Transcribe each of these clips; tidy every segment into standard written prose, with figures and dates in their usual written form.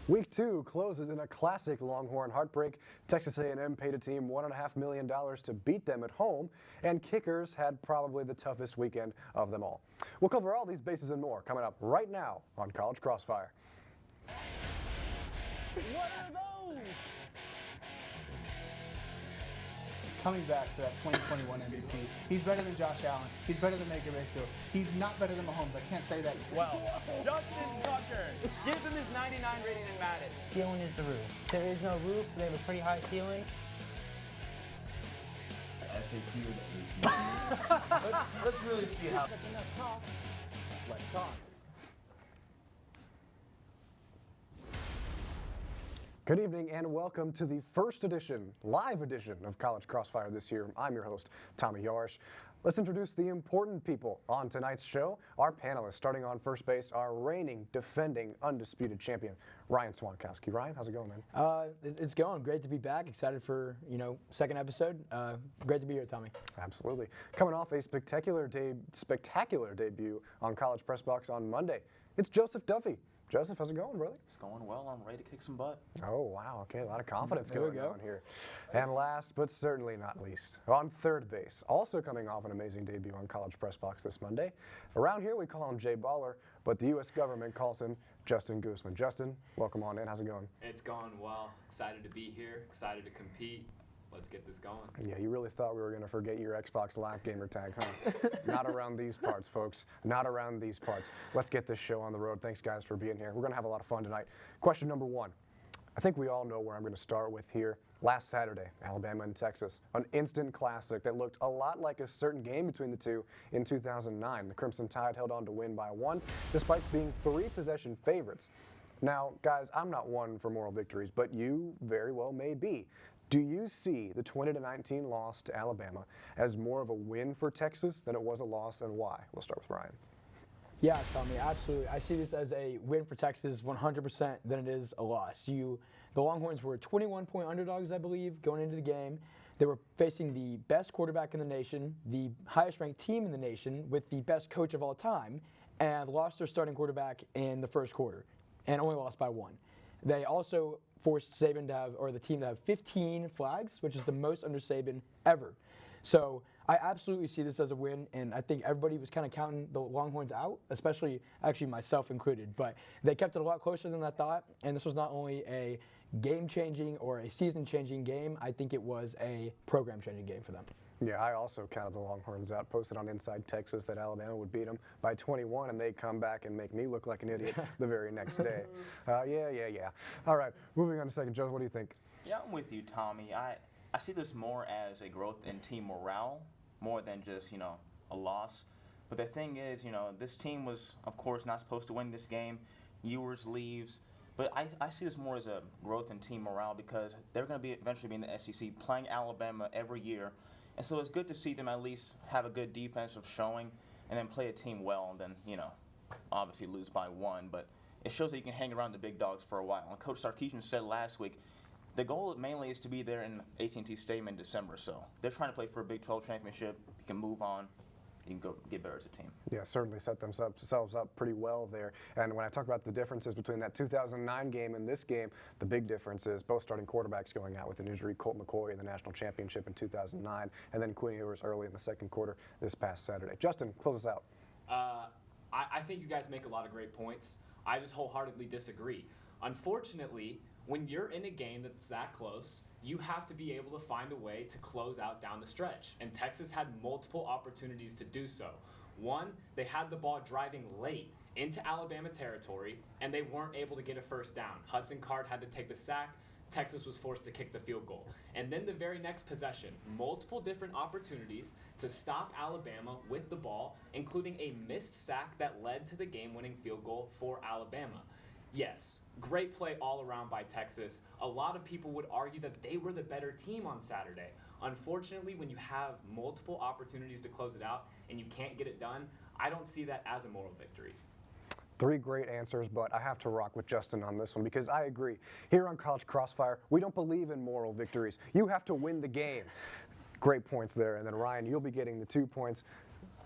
Week 2 closes in a classic Longhorn heartbreak. Texas A&M paid a team $1.5 million to beat them at home, and kickers had probably the toughest weekend of them all. We'll cover all these bases and more coming up right now on College Crossfire. What are those? He's coming back for that 2021 MVP. He's better than Josh Allen. He's better than Baker Mayfield. He's not better than Mahomes. I can't say that. Well, Justin Tucker. Give him his 99 rating in Madden. Ceiling is the roof. There is no roof, so they have a pretty high ceiling. SAT or the ACT? let's really see how. That's enough talk. Let's talk. Good evening and welcome to the first edition, live edition of College Crossfire this year. I'm your host, Tommy Yarrish. Let's introduce the important people on tonight's show. Our panelists, starting on first base, our reigning, defending, undisputed champion, Ryan Swantkowski. Ryan, how's it going, man? It's going. Great to be back. Excited for, second episode. Great to be here, Tommy. Absolutely. Coming off a spectacular debut on College Press Box on Monday, it's Joseph Duffey. Joseph, how's it going, brother? It's going well. I'm ready to kick some butt. Oh, wow. Okay, a lot of confidence There we going go. on here. And last but certainly not least, on third base, also coming off an amazing debut on College Press Box this Monday. Around here, we call him Jay Baller, but the U.S. government calls him Justin Goosman. Justin, welcome on in. How's it going? It's going well. Excited to be here. Excited to compete. Let's get this going. Yeah, you really thought we were going to forget your Xbox Live gamer tag, huh? Not around these parts, folks. Not around these parts. Let's get this show on the road. Thanks, guys, for being here. We're going to have a lot of fun tonight. Question number one. I think we all know where I'm going to start with here. Last Saturday, Alabama and Texas, an instant classic that looked a lot like a certain game between the two in 2009. The Crimson Tide held on to win by 1, despite being 3-possession favorites. Now, guys, I'm not one for moral victories, but you very well may be. Do you see the 20-19 loss to Alabama as more of a win for Texas than it was a loss, and why? We'll start with Ryan. Yeah, Tommy, absolutely. I see this as a win for Texas 100% than it is a loss. The Longhorns were 21-point underdogs, I believe, going into the game. They were facing the best quarterback in the nation, the highest-ranked team in the nation, with the best coach of all time, and lost their starting quarterback in the first quarter, and only lost by 1. They also forced Saban the team to have 15 flags, which is the most under Saban ever. So I absolutely see this as a win, and I think everybody was kind of counting the Longhorns out, especially actually myself included. But they kept it a lot closer than I thought, and this was not only a game-changing or a season-changing game, I think it was a program-changing game for them. Yeah, I also counted the Longhorns out, posted on Inside Texas that Alabama would beat them by 21, and they come back and make me look like an idiot the very next day. Yeah. All right, moving on to second. Joe, what do you think? Yeah, I'm with you, Tommy. I see this more as a growth in team morale, more than just, a loss. But the thing is, this team was, of course, not supposed to win this game. Ewers leaves. But I see this more as a growth in team morale because they're going to eventually be in the SEC playing Alabama every year. And so it's good to see them at least have a good defensive showing and then play a team well and then, obviously lose by 1. But it shows that you can hang around the big dogs for a while. And Coach Sarkisian said last week, the goal mainly is to be there in AT&T Stadium in December. So they're trying to play for a Big 12 championship. You can move on. You can go get better as a team. Yeah, certainly set themselves up pretty well there. And when I talk about the differences between that 2009 game and this game, the big difference is both starting quarterbacks going out with an injury. Colt McCoy in the national championship in 2009, and then Quinn Ewers early in the second quarter this past Saturday. Justin, close us out. I think you guys make a lot of great points. I just wholeheartedly disagree. Unfortunately, when you're in a game that's that close, you have to be able to find a way to close out down the stretch. And Texas had multiple opportunities to do so. One, they had the ball driving late into Alabama territory, and they weren't able to get a first down. Hudson Card had to take the sack. Texas was forced to kick the field goal. And then the very next possession, multiple different opportunities to stop Alabama with the ball, including a missed sack that led to the game-winning field goal for Alabama. Yes, great play all around by Texas. A lot of people would argue that they were the better team on Saturday. Unfortunately, when you have multiple opportunities to close it out and you can't get it done, I don't see that as a moral victory. 3 great answers, but I have to rock with Justin on this one because I agree. Here on College Crossfire, we don't believe in moral victories. You have to win the game. Great points there. And then Ryan, you'll be getting the 2 points.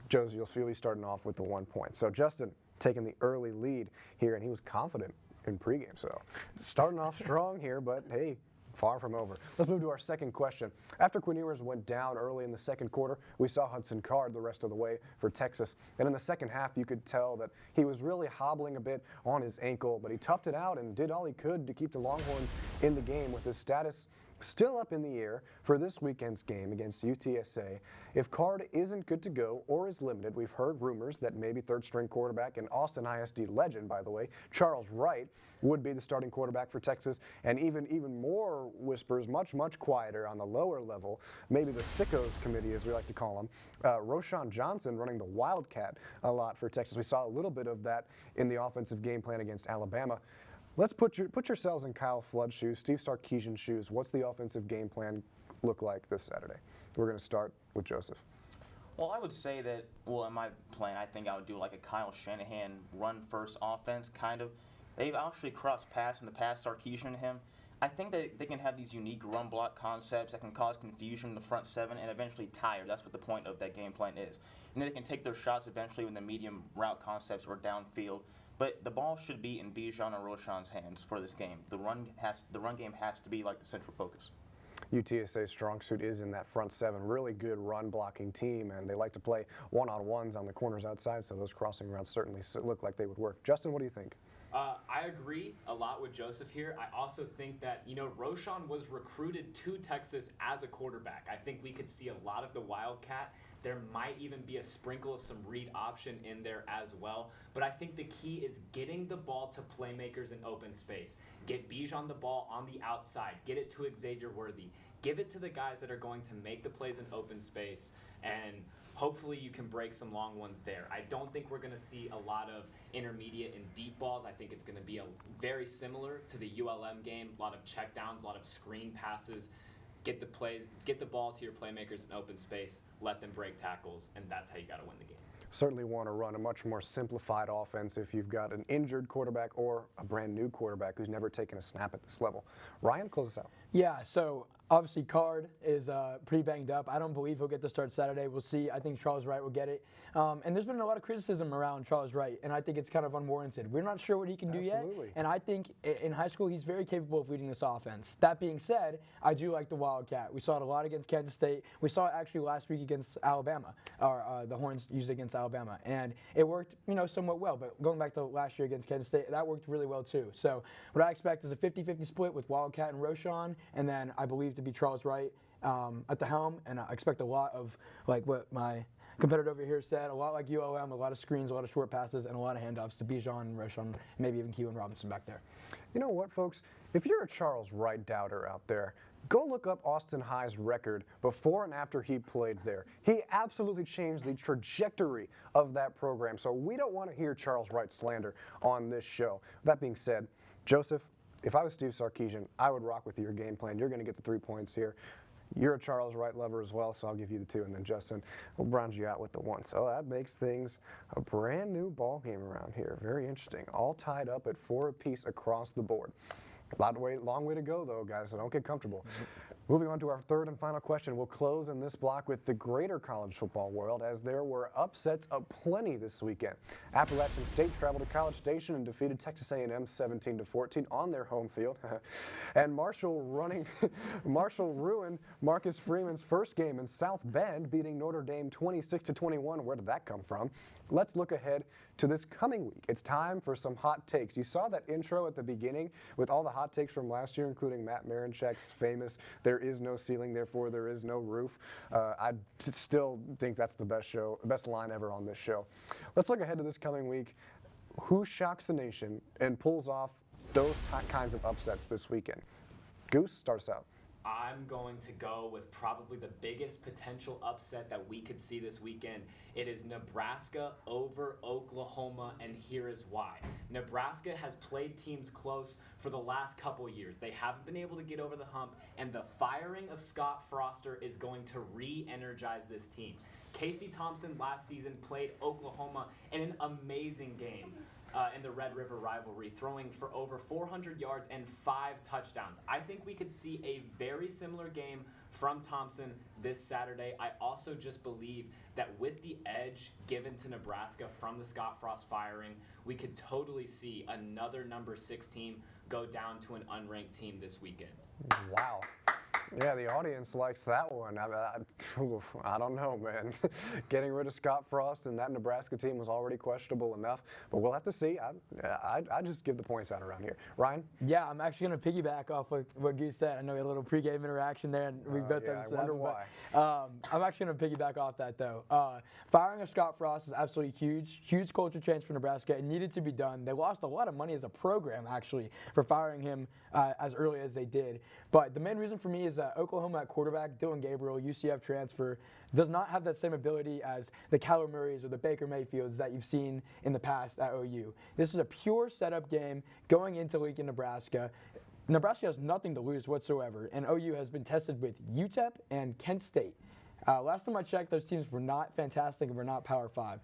Josie, you'll be starting off with the 1 point. So Justin taking the early lead here, and he was confident in pregame. So starting off strong here, but hey, far from over. Let's move to our second question. After Quinn Ewers went down early in the second quarter, we saw Hudson Card the rest of the way for Texas. And in the second half, you could tell that he was really hobbling a bit on his ankle, but he toughed it out and did all he could to keep the Longhorns in the game with his status still up in the air for this weekend's game against UTSA. If Card isn't good to go or is limited, we've heard rumors that maybe third-string quarterback and Austin ISD legend, by the way, Charles Wright, would be the starting quarterback for Texas, and even more whispers, much quieter on the lower level, maybe the sickos committee, as we like to call them, Roschon Johnson running the Wildcat a lot for Texas. We saw a little bit of that in the offensive game plan against Alabama. Let's put yourselves in Kyle Flood's shoes, Steve Sarkisian's shoes. What's the offensive game plan look like this Saturday? We're going to start with Joseph. Well, I would say that, in my plan, I think I would do like a Kyle Shanahan run-first offense, kind of. They've actually crossed paths in the past, Sarkisian and him. I think that they can have these unique run block concepts that can cause confusion in the front seven and eventually tire. That's what the point of that game plan is. And then they can take their shots eventually when the medium route concepts or downfield. But the ball should be in Bijan and Roschon's hands for this game. The run game has to be like the central focus. UTSA's strong suit is in that front seven. Really good run blocking team, and they like to play one-on-ones on the corners outside, so those crossing routes certainly look like they would work. Justin, what do you think? I agree a lot with Joseph here. I also think that, Roschon was recruited to Texas as a quarterback. I think we could see a lot of the Wildcat. There might even be a sprinkle of some read option in there as well. But I think the key is getting the ball to playmakers in open space. Get Bijan the ball on the outside. Get it to Xavier Worthy. Give it to the guys that are going to make the plays in open space. And hopefully you can break some long ones there. I don't think we're going to see a lot of intermediate and deep balls. I think it's going to be very similar to the ULM game. A lot of checkdowns, a lot of screen passes. Get the ball to your playmakers in open space, let them break tackles, and that's how you got to win the game. Certainly want to run a much more simplified offense if you've got an injured quarterback or a brand new quarterback who's never taken a snap at this level. Ryan, close us out. Yeah, so obviously Card is pretty banged up. I don't believe he'll get the start Saturday. We'll see. I think Charles Wright will get it. And there's been a lot of criticism around Charles Wright, and I think it's kind of unwarranted. We're not sure what he can do yet, and I think in high school he's very capable of leading this offense. That being said, I do like the Wildcat. We saw it a lot against Kansas State. We saw it actually last week against Alabama, or the Horns used it against Alabama, and it worked, somewhat well. But going back to last year against Kansas State, that worked really well too. So what I expect is a 50-50 split with Wildcat and Roschon, and then I believe to be Charles Wright at the helm, and I expect a lot of, like what my competitor over here said, a lot like ULM, a lot of screens, a lot of short passes, and a lot of handoffs to Bijan and Roschon, maybe even Keelan Robinson back there. You know what, folks? If you're a Charles Wright doubter out there, go look up Austin High's record before and after he played there. He absolutely changed the trajectory of that program, so we don't want to hear Charles Wright slander on this show. That being said, Joseph, if I was Steve Sarkisian, I would rock with your game plan. You're going to get the 3 points here. You're a Charles Wright lover as well, so I'll give you the 2, and then Justin will round you out with the 1. So that makes things a brand new ball game around here. Very interesting. All tied up at 4 apiece across the board. Long way to go, though, guys, so don't get comfortable. Moving on to our third and final question, we'll close in this block with the greater college football world, as there were upsets aplenty this weekend. Appalachian State traveled to College Station and defeated Texas A&M 17-14 on their home field. And Marshall ruined Marcus Freeman's first game in South Bend, beating Notre Dame 26-21. Where did that come from? Let's look ahead to this coming week. It's time for some hot takes. You saw that intro at the beginning with all the hot takes from last year, including Matt Marinchak's famous "There is no ceiling, therefore there is no roof." I still think that's the best line ever on this show. Let's look ahead to this coming week. Who shocks the nation and pulls off those kinds of upsets this weekend? Goose, start us out. I'm going to go with probably the biggest potential upset that we could see this weekend. It is Nebraska over Oklahoma, and here is why. Nebraska has played teams close for the last couple years. They haven't been able to get over the hump, and the firing of Scott Froster is going to re-energize this team. Casey Thompson last season played Oklahoma in an amazing game. in the Red River rivalry, throwing for over 400 yards and 5 touchdowns. I think we could see a very similar game from Thompson this Saturday. I also just believe that with the edge given to Nebraska from the Scott Frost firing, we could totally see another number 6 team go down to an unranked team this weekend. Wow. Yeah, the audience likes that one. I don't know, man. Getting rid of Scott Frost and that Nebraska team was already questionable enough, but we'll have to see. I just give the points out around here. Ryan? Yeah, I'm actually going to piggyback off what Goose said. I know we had a little pregame interaction there, and we both yeah, I understood wonder that, why. but, I'm actually going to piggyback off that, though. Firing of Scott Frost is absolutely huge culture change for Nebraska. It needed to be done. They lost a lot of money as a program, actually, for firing him as early as they did. But the main reason for me is that Oklahoma at quarterback, Dylan Gabriel, UCF transfer, does not have that same ability as the Kyler Murrays or the Baker Mayfields that you've seen in the past at OU. This is a pure setup game going into Lincoln, Nebraska. Nebraska has nothing to lose whatsoever, and OU has been tested with UTEP and Kent State. Last time I checked, those teams were not fantastic and were not Power 5.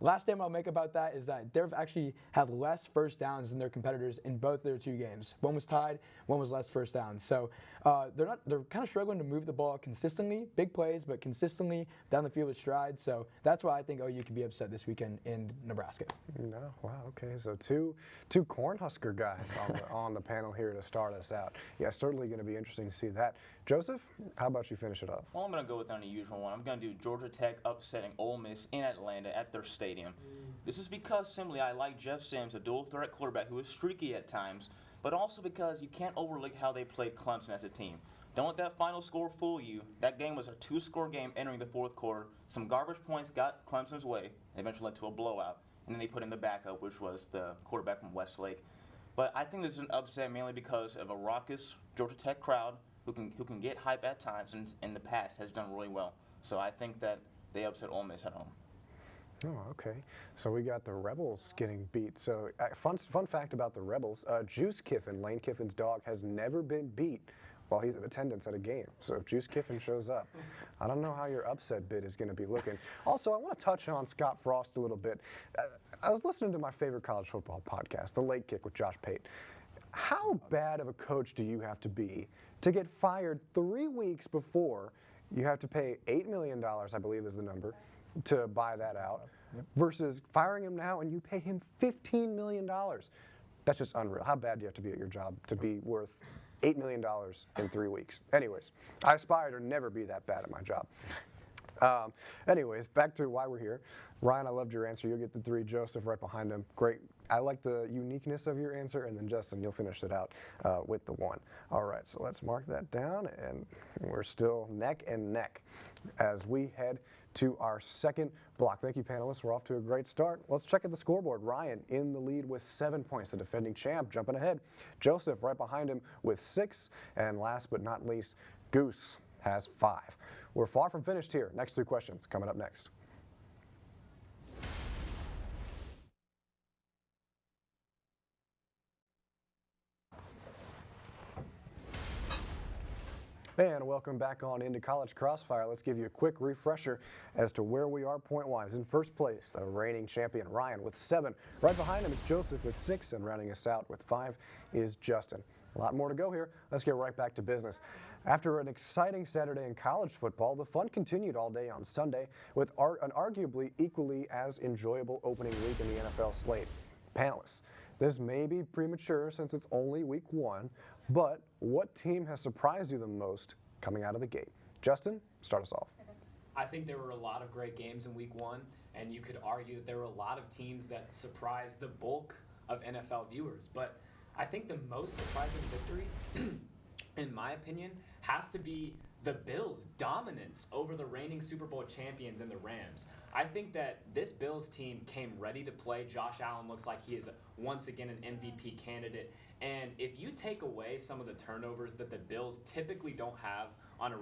Last statement I'll make about that is that they've actually had less first downs than their competitors in both their 2 games. One was tied, one was less first downs. So they're kind of struggling to move the ball consistently, big plays, but consistently down the field with stride. So that's why I think OU can be upset this weekend in Nebraska. No, wow, okay. So two Cornhusker guys on the panel here to start us out. Yeah, certainly going to be interesting to see that. Joseph, how about you finish it off? Well, I'm going to go with the unusual one. I'm going to do Georgia Tech upsetting Ole Miss in Atlanta at their stadium. This is because simply I like Jeff Sims, a dual-threat quarterback who is streaky at times, but also because you can't overlook how they played Clemson as a team. Don't let that final score fool you. That game was a 2-score game entering the 4th quarter. Some garbage points got Clemson's way. They eventually led to a blowout. And then they put in the backup, which was the quarterback from Westlake. But I think this is an upset mainly because of a raucous Georgia Tech crowd who can get hype at times and in the past has done really well. So I think that they upset Ole Miss at home. Oh, okay. So we got the Rebels getting beat. So fun fact about the Rebels, Juice Kiffin, Lane Kiffin's dog, has never been beat while he's in attendance at a game. So if Juice Kiffin shows up, I don't know how your upset bid is going to be looking. Also, I want to touch on Scott Frost a little bit. I was listening to my favorite college football podcast, The Late Kick with Josh Pate. How bad of a coach do you have to be to get fired 3 weeks before you have to pay $8 million, I believe is the number, to buy that out, versus firing him now and you pay him $15 million? That's just unreal. How bad do you have to be at your job to be worth $8 million in 3 weeks? Anyways, I aspire to never be that bad at my job. Anyways, back to why we're here. Ryan, I loved your answer. You'll get the 3. Joseph right behind him. Great. I like the uniqueness of your answer. And then Justin, you'll finish it out with the 1. All right, so let's mark that down. And we're still neck and neck as we head to our second block. Thank you, panelists. We're off to a great start. Let's check at the scoreboard. Ryan in the lead with 7 points, the defending champ, jumping ahead. Joseph right behind him with 6. And last but not least, Goose has 5. We're far from finished here. Next 2 questions coming up next. And welcome back on into College Crossfire. Let's give you a quick refresher as to where we are point-wise. In first place, the reigning champion, Ryan, with 7. Right behind him is Joseph with 6, and rounding us out with 5 is Justin. A lot more to go here. Let's get right back to business. After an exciting Saturday in college football, the fun continued all day on Sunday with an arguably equally as enjoyable opening week in the NFL slate. Panelists, this may be premature since it's only week 1, but what team has surprised you the most coming out of the gate? Justin, start us off. I think there were a lot of great games in week 1, and you could argue that there were a lot of teams that surprised the bulk of NFL viewers. But I think the most surprising victory, in my opinion, has to be the Bills' dominance over the reigning Super Bowl champions and the Rams. I think that this Bills team came ready to play. Josh Allen looks like he is once again an MVP candidate. And if you take away some of the turnovers that the Bills typically don't have on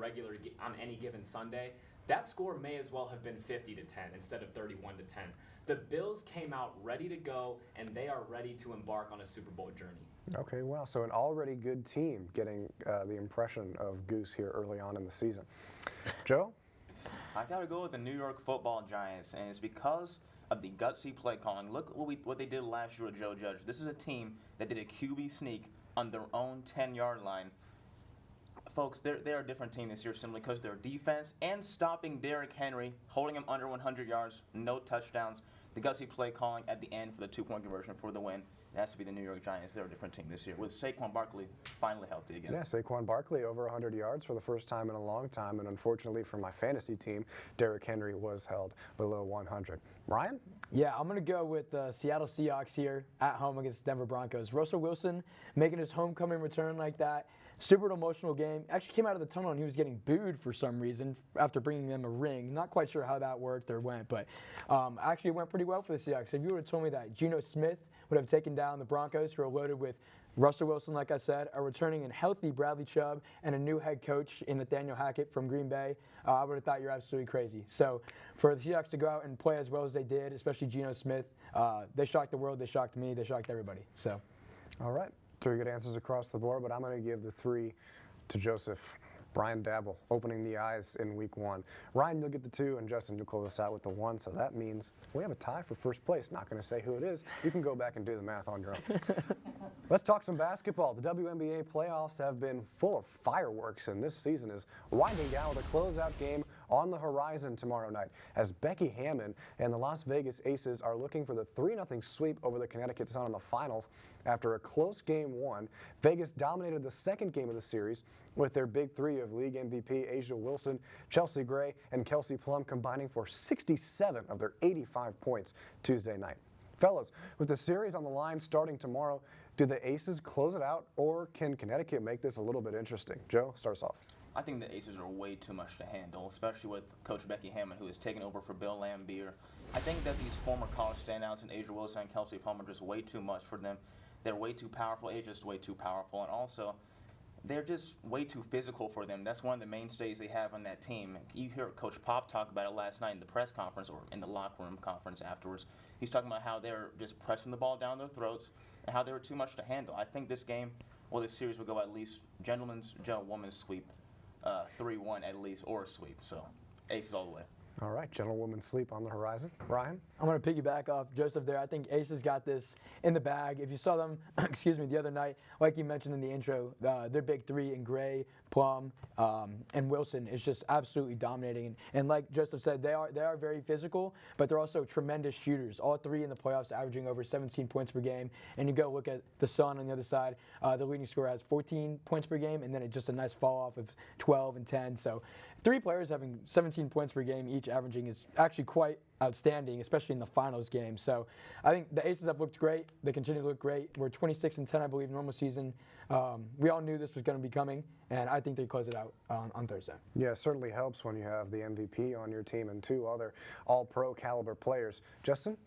any given Sunday, that score may as well have been 50-10 instead of 31-10. The Bills came out ready to go, and they are ready to embark on a Super Bowl journey. Okay, wow. So an already good team getting the impression of Goose here early on in the season. Joe? I got to go with the New York Football Giants, and it's because of the gutsy play calling. Look what they did last year with Joe Judge. This is a team that did a QB sneak on their own 10-yard line. Folks, they're a different team this year simply because their defense and stopping Derrick Henry, holding him under 100 yards, no touchdowns. The gutsy play calling at the end for the 2-point conversion for the win. It has to be the New York Giants. They're a different team this year with Saquon Barkley finally healthy again. Yeah, Saquon Barkley over 100 yards for the first time in a long time, and unfortunately for my fantasy team, Derrick Henry was held below 100. Ryan? Yeah, I'm going to go with the Seattle Seahawks here at home against the Denver Broncos. Russell Wilson making his homecoming return like that. Super emotional game. Actually came out of the tunnel and he was getting booed for some reason after bringing them a ring. Not quite sure how that worked or went, but actually it went pretty well for the Seahawks. If you would have told me that Geno Smith would have taken down the Broncos, who are loaded with Russell Wilson, like I said, a returning and healthy Bradley Chubb, and a new head coach in Nathaniel Hackett from Green Bay, I would have thought you're absolutely crazy. So for the Seahawks to go out and play as well as they did, especially Geno Smith, they shocked the world, they shocked me, they shocked everybody. So, all right. 3 good answers across the board, but I'm going to give the 3 to Joseph. Brian Dabble, opening the eyes in week 1. Ryan, you'll get the 2, and Justin, you'll close us out with the 1. So that means we have a tie for first place. Not going to say who it is. You can go back and do the math on your own. Let's talk some basketball. The WNBA playoffs have been full of fireworks, and this season is winding down with a closeout game on the horizon tomorrow night as Becky Hammon and the Las Vegas Aces are looking for the 3-0 sweep over the Connecticut Sun in the finals. After a close game 1, Vegas dominated the second game of the series with their big 3 of league MVP A'ja Wilson, Chelsea Gray, and Kelsey Plum combining for 67 of their 85 points Tuesday night. Fellas, with the series on the line starting tomorrow, do the Aces close it out, or can Connecticut make this a little bit interesting? Joe, start us off. I think the Aces are way too much to handle, especially with Coach Becky Hammon, who has taken over for Bill Laimbeer. I think that these former college standouts in A'ja Wilson and Kelsey Plum are just way too much for them. They're way too powerful. A'ja's just way too powerful, and also they're just way too physical for them. That's one of the mainstays they have on that team. You hear Coach Pop talk about it last night in the press conference or in the locker room conference afterwards. He's talking about how they're just pressing the ball down their throats and how they were too much to handle. I think this game, well, this series will go at least gentlewoman's sweep, 3-1 at least, or a sweep. So, Aces all the way. All right, gentlewoman sleep on the horizon. Ryan? I'm going to piggyback off Joseph there. I think Aces got this in the bag. If you saw them, the other night, like you mentioned in the intro, their big 3 in Gray, Plum, and Wilson is just absolutely dominating. And like Joseph said, they are very physical, but they're also tremendous shooters. All 3 in the playoffs averaging over 17 points per game. And you go look at the Sun on the other side, the leading scorer has 14 points per game, and then it's just a nice fall off of 12 and 10. So 3 players having 17 points per game each averaging is actually quite outstanding, especially in the finals game. So I think the Aces have looked great. They continue to look great. We're 26 and 10, I believe, normal season. We all knew this was going to be coming, and I think they close it out on Thursday. Yeah, it certainly helps when you have the MVP on your team and 2 other all-pro caliber players. Justin?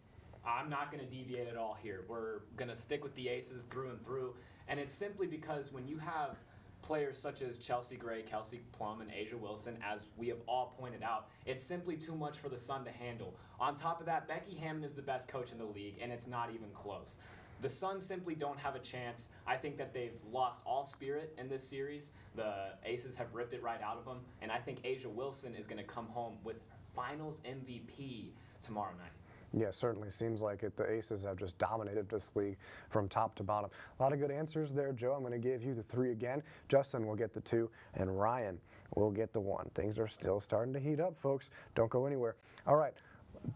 I'm not going to deviate at all here. We're going to stick with the Aces through and through, and it's simply because when you have players such as Chelsea Gray, Kelsey Plum, and A'ja Wilson, as we have all pointed out, it's simply too much for the Sun to handle. On top of that, Becky Hammon is the best coach in the league, and it's not even close. The Suns simply don't have a chance. I think that they've lost all spirit in this series. The Aces have ripped it right out of them, and I think A'ja Wilson is going to come home with Finals MVP tomorrow night. Yeah, certainly seems like it. The Aces have just dominated this league from top to bottom. A lot of good answers there, Joe. I'm going to give you the 3 again. Justin will get the 2, and Ryan will get the 1. Things are still starting to heat up, folks. Don't go anywhere. All right.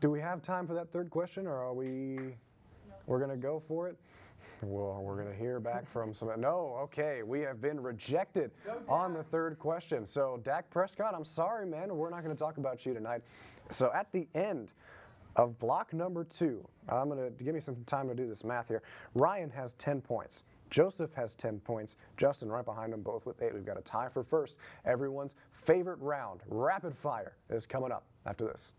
Do we have time for that 3rd question, or are we? We're going to go for it? Well, we're going to hear back from some. No, okay. We have been rejected on the 3rd question. So, Dak Prescott, I'm sorry, man. We're not going to talk about you tonight. So, at the end of block number 2, I'm going to give me some time to do this math here. Ryan has 10 points. Joseph has 10 points. Justin right behind them both with 8. We've got a tie for first. Everyone's favorite round, rapid fire, is coming up after this.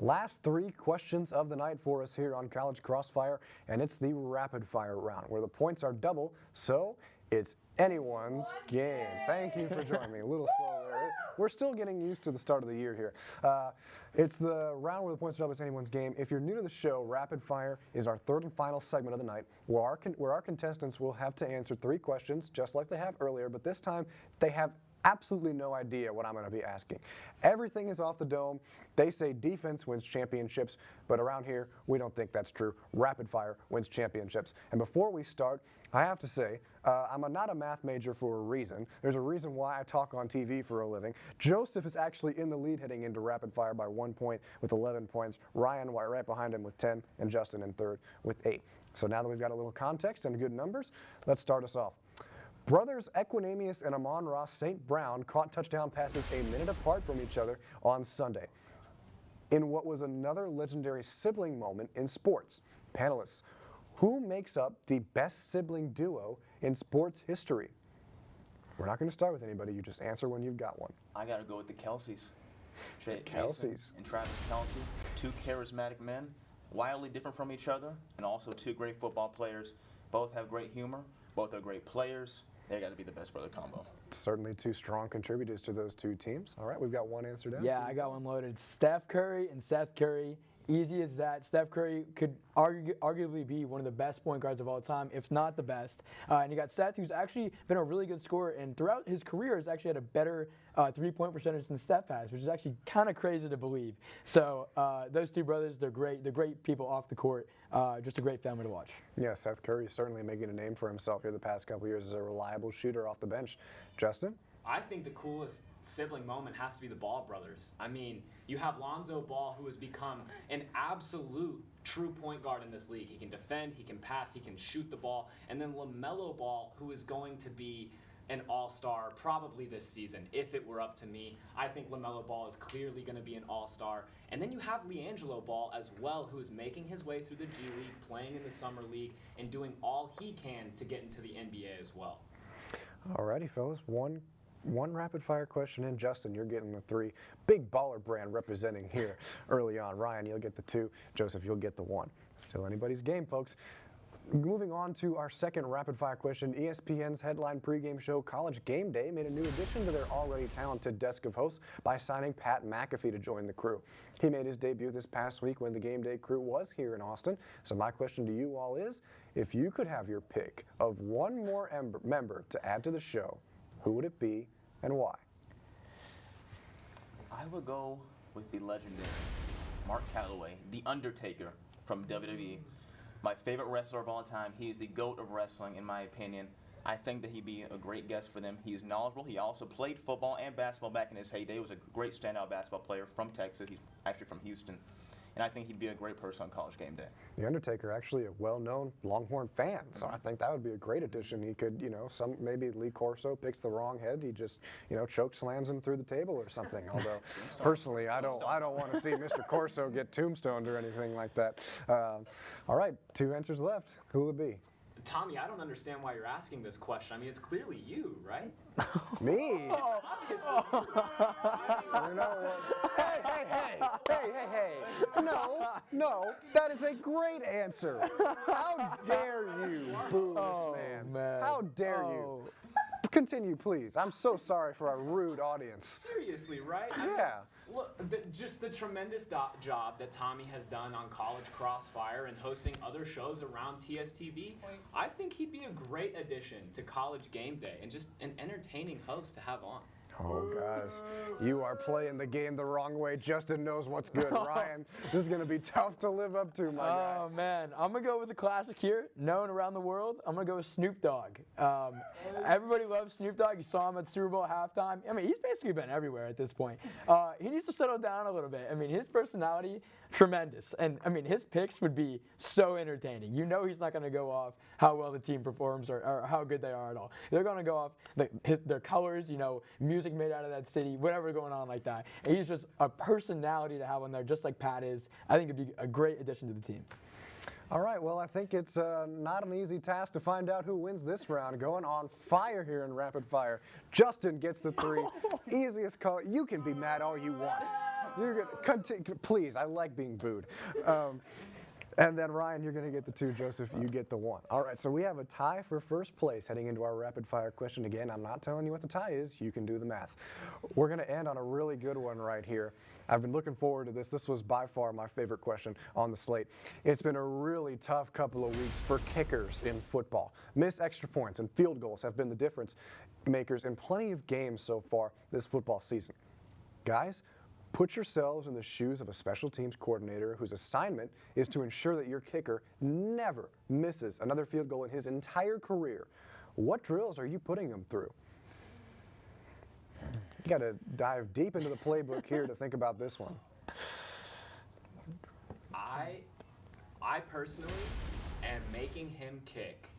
Last 3 questions of the night for us here on College Crossfire, and it's the rapid fire round where the points are double, so it's anyone's game. Thank you for joining me. A little slow there. We're still getting used to the start of the year here. It's the round where the points are double. It's anyone's game. If you're new to the show, Rapid Fire is our third and final segment of the night, where our contestants will have to answer 3 questions, just like they have earlier, but this time they have absolutely no idea what I'm going to be asking. Everything is off the dome. They say defense wins championships, but around here, we don't think that's true. Rapid Fire wins championships. And before we start, I have to say, I'm not a math major for a reason. There's a reason why I talk on TV for a living. Joseph is actually in the lead heading into Rapid Fire by 1 point with 11 points. Ryan right behind him with 10, and Justin in third with 8. So now that we've got a little context and good numbers, let's start us off. Brothers Equinemius and Amon-Ra St. Brown caught touchdown passes a minute apart from each other on Sunday, in what was another legendary sibling moment in sports. Panelists, who makes up the best sibling duo in sports history? We're not going to start with anybody. You just answer when you've got one. I got to go with the Kelseys. Kelseys. Jason and Travis Kelsey, 2 charismatic men, wildly different from each other, and also 2 great football players. Both have great humor. Both are great players. They got to be the best brother combo. Certainly 2 strong contributors to those 2 teams. All right, we've got one answer down. Yeah, I got one loaded. Steph Curry and Seth Curry. Easy as that. Steph Curry could arguably be one of the best point guards of all time, if not the best. And you got Seth, who's actually been a really good scorer, and throughout his career has actually had a better 3-point percentage than Steph has, which is actually kind of crazy to believe. So those 2 brothers, they're great. They're great people off the court. Just a great family to watch. Yeah, Seth Curry is certainly making a name for himself here the past couple years as a reliable shooter off the bench. Justin? I think the coolest sibling moment has to be the Ball brothers. I mean, you have Lonzo Ball, who has become an absolute true point guard in this league. He can defend, he can pass, he can shoot the ball. And then LaMelo Ball, who is going to be an all-star probably this season. If it were up to me, I think LaMelo Ball is clearly going to be an all-star. And then you have LiAngelo Ball as well, who is making his way through the G League, playing in the Summer League, and doing all he can to get into the NBA as well. Alrighty, fellas. One rapid fire question in. Justin, you're getting the 3. Big baller brand representing here early on. Ryan, you'll get the 2. Joseph, you'll get the 1. Still anybody's game, folks. Moving on to our second rapid fire question, ESPN's headline pregame show College Game Day made a new addition to their already talented desk of hosts by signing Pat McAfee to join the crew. He made his debut this past week when the Game Day crew was here in Austin. So my question to you all is, if you could have your pick of one more member to add to the show, who would it be and why? I would go with the legendary Mark Calloway, the Undertaker from WWE. My favorite wrestler of all time. He is the GOAT of wrestling, in my opinion. I think that he'd be a great guest for them. He's knowledgeable. He also played football and basketball back in his heyday. He was a great standout basketball player from Texas. He's actually from Houston. And I think he'd be a great person on College Game Day. The Undertaker, actually a well-known Longhorn fan, so I think that would be a great addition. He could, maybe Lee Corso picks the wrong head. He just, choke slams him through the table or something. Although, personally, I don't want to see Mr. Corso get tombstoned or anything like that. All right, 2 answers left. Who will it be? Tommy, I don't understand why you're asking this question. I mean, it's clearly you, right? Me? Obviously. Hey. No, that is a great answer. How dare you boo this man? How dare you? Continue, please. I'm so sorry for our rude audience. Seriously, right? Yeah. Look, just the tremendous job that Tommy has done on College Crossfire and hosting other shows around TSTV. I think he'd be a great addition to College Game Day and just an entertaining host to have on. Oh, guys, you are playing the game the wrong way. Justin knows what's good. Ryan, this is going to be tough to live up to, my guy. Oh, man. I'm going to go with the classic here, known around the world. I'm going to go with Snoop Dogg. Everybody loves Snoop Dogg. You saw him at Super Bowl halftime. I mean, he's basically been everywhere at this point. He needs to settle down a little bit. I mean, his personality, tremendous. And, I mean, his picks would be so entertaining. You know he's not going to go off how well the team performs or how good they are at all. They're going to go off their colors, music made out of that city, whatever going on like that. And he's just a personality to have on there, just like Pat is. I think it'd be a great addition to the team. All right, well, I think it's not an easy task to find out who wins this round. Going on fire here in Rapid Fire. Justin gets the 3. Easiest call. You can be mad all you want. You're gonna continue. Please, I like being booed. And then Ryan, you're going to get the 2. Joseph, you get the 1. All right, so we have a tie for first place heading into our rapid fire question. Again, I'm not telling you what the tie is. You can do the math. We're going to end on a really good one right here. I've been looking forward to this. This was by far my favorite question on the slate. It's been a really tough couple of weeks for kickers in football. Missed extra points and field goals have been the difference makers in plenty of games so far this football season. Guys, put yourselves in the shoes of a special teams coordinator whose assignment is to ensure that your kicker never misses another field goal in his entire career. What drills are you putting him through? You got to dive deep into the playbook here to think about this one. I personally am making him kick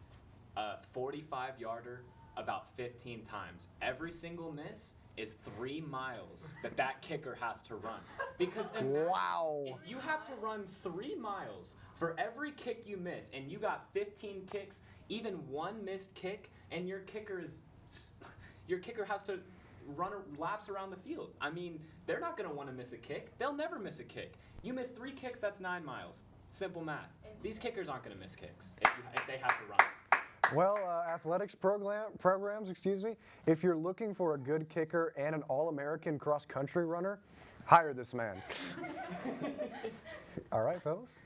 a 45-yarder about 15 times. Every single miss is 3 miles that kicker has to run. Because wow, if you have to run 3 miles for every kick you miss, and you got 15 kicks, even one missed kick, and your kicker has to run laps around the field. I mean, they're not going to want to miss a kick. They'll never miss a kick. You miss 3 kicks, that's 9 miles. Simple math. These kickers aren't going to miss kicks if they have to run. Well, athletics programs, if you're looking for a good kicker and an All-American cross-country runner, hire this man. All right, fellas.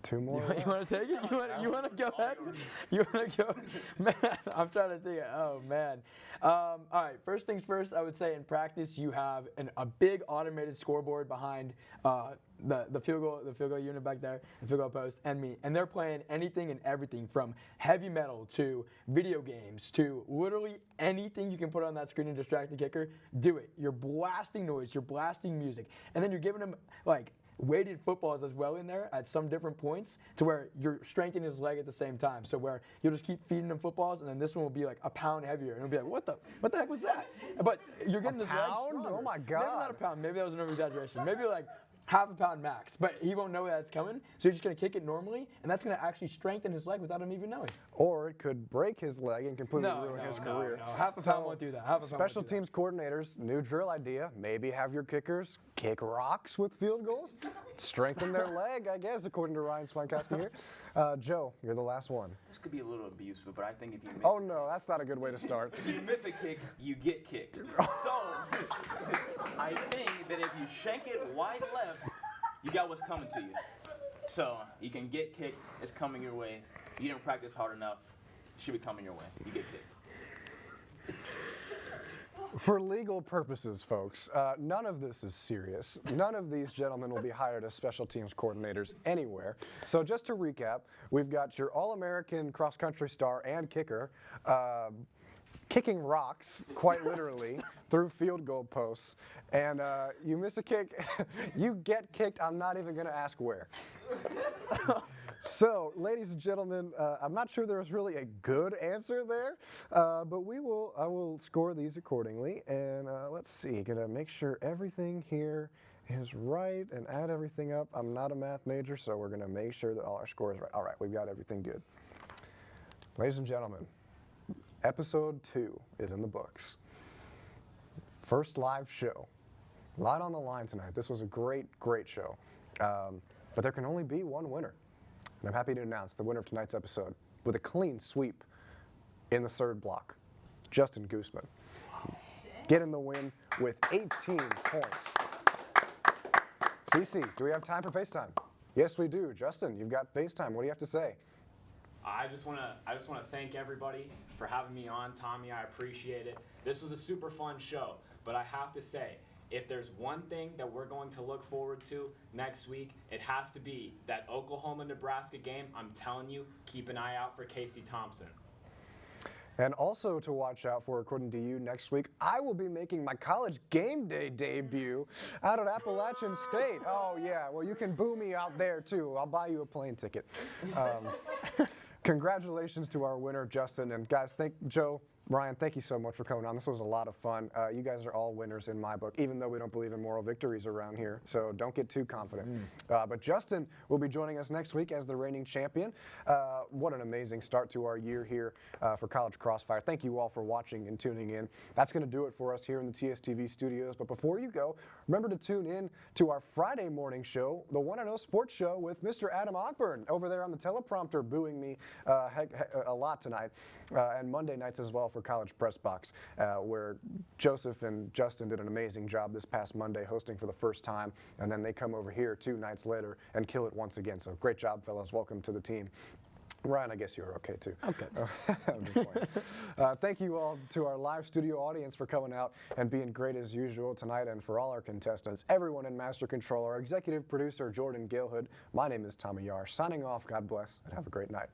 2 more. You want to take it? You want to go ahead? You want to go? Man, I'm trying to think. Oh, man. All right, first things first, I would say in practice you have a big automated scoreboard behind the field goal unit back there, the field goal post, and me. And they're playing anything and everything from heavy metal to video games to literally anything you can put on that screen and distract the kicker. Do it. You're blasting noise. You're blasting music. And then you're giving them, like, weighted footballs as well in there at some different points to where you're strengthening his leg at the same time. So where you'll just keep feeding him footballs, and then this one will be like a pound heavier, and it'll be like, what the heck was that? But you're getting his leg stronger. Oh my God! Maybe not a pound. Maybe that was an over-exaggeration. Maybe like half a pound max. But he won't know that's coming, so you're just gonna kick it normally, and that's gonna actually strengthen his leg without him even knowing. Or it could break his leg and completely ruin his career. No, half a pound won't do that. Special teams coordinators, new drill idea, maybe have your kickers kick rocks with field goals. Strengthen their leg, I guess, according to Ryan Swantkowski here. Joe, you're the last one. This could be a little abusive, but I think if you miss Oh no, that's not a good way to start. if you miss a kick, you get kicked. So I think that if you shank it wide left, you got what's coming to you. So you can get kicked. It's coming your way. You didn't practice hard enough. It should be coming your way. You get kicked. For legal purposes, folks, none of this is serious. None of these gentlemen will be hired as special teams coordinators anywhere. So just to recap, we've got your All-American cross-country star and kicker kicking rocks, quite literally, through field goal posts. And you miss a kick, you get kicked. I'm not even going to ask where. So, ladies and gentlemen, I'm not sure there was really a good answer there, but I will score these accordingly. And let's see, gonna make sure everything here is right and add everything up. I'm not a math major, so we're gonna make sure that all our scores are right. All right, we've got everything good. Ladies and gentlemen, episode 2 is in the books. First live show. A lot on the line tonight. This was a great, great show. But there can only be one winner. And I'm happy to announce the winner of tonight's episode with a clean sweep in the third block, Justin Goosman. Getting the win with 18 points. Cece, do we have time for FaceTime? Yes, we do. Justin, you've got FaceTime. What do you have to say? I just want to thank everybody for having me on. Tommy, I appreciate it. This was a super fun show, but I have to say, if there's one thing that we're going to look forward to next week, it has to be that Oklahoma-Nebraska game. I'm telling you, keep an eye out for Casey Thompson. And also to watch out for, according to you, next week, I will be making my college game day debut out at Appalachian State. Oh, yeah. Well, you can boo me out there, too. I'll buy you a plane ticket. Congratulations to our winner, Justin. And guys, Ryan, thank you so much for coming on. This was a lot of fun. You guys are all winners in my book, even though we don't believe in moral victories around here, so don't get too confident. But Justin will be joining us next week as the reigning champion. What an amazing start to our year here for College Crossfire. Thank you all for watching and tuning in. That's going to do it for us here in the TSTV studios. But before you go, remember to tune in to our Friday morning show, the 1-0 Sports Show with Mr. Adam Ogburn over there on the teleprompter booing me a lot tonight. And Monday nights as well for College Press Box, where Joseph and Justin did an amazing job this past Monday hosting for the first time, and then they come over here 2 nights later and kill it once again. So great job, fellas. Welcome to the team. Ryan, I guess you're okay too. Okay. I'm just playing. Thank you all to our live studio audience for coming out and being great as usual tonight, and for all our contestants, everyone in Master Control, our executive producer, Jordan Galehood. My name is Tommy Yarrish. Signing off. God bless, and have a great night.